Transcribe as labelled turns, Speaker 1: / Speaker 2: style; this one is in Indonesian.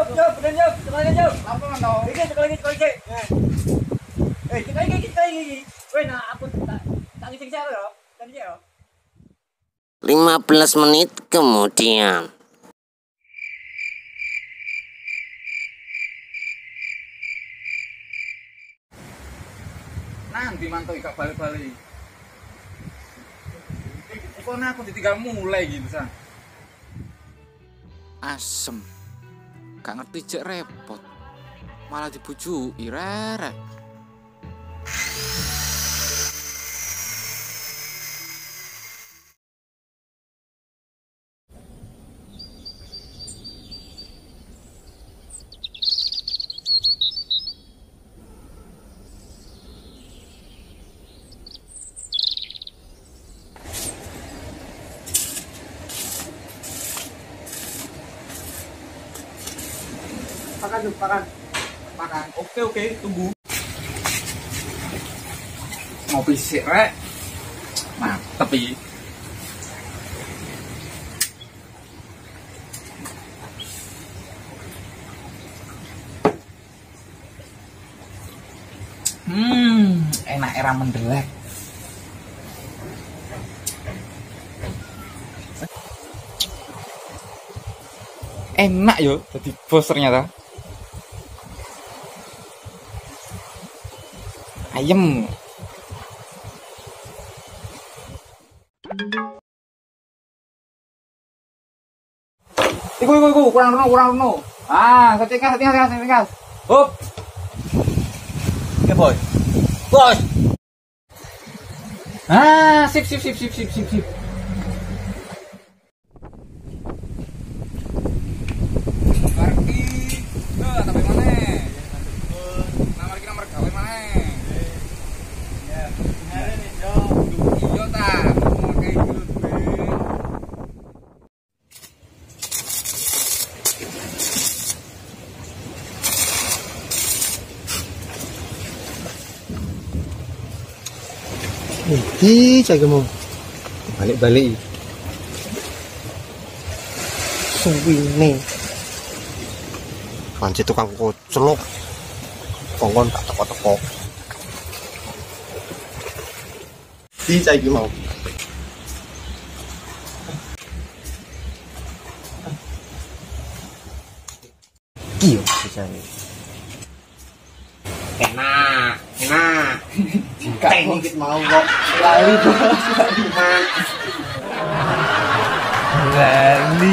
Speaker 1: bener jauh, sekali lagi jauh.
Speaker 2: Apa man tau?
Speaker 1: Iki sekali lagi. Sekali lagi. Weh, nah aku tak ngising saya yo. Tadi yo.
Speaker 3: 15 menit kemudian.
Speaker 2: Nanti mantau gak balik-balik. Pokoknya aku ditinggal mulai gitu san.
Speaker 4: Asem, gak ngerti cek repot, malah dibujuki rere.
Speaker 2: Makan. Oke, tunggu. Ngopi sik rek. Mantep iki. Enak era mendelek. Enak yo, jadi bos ternyata. Ayem. Iku, kurang reno. Ah, setingkas. Hop. Oke, boy. Bos. Ah, sip. Pergi. Tapi mana? Nomor gawe mana? Iya ta, mau kayak gitu duwe.
Speaker 5: Iki jaga mau balik suwine panci tukang kocelok kongkon tak teko-teko iki saiki mau iya bisa enak teknik mau kok lali bos lali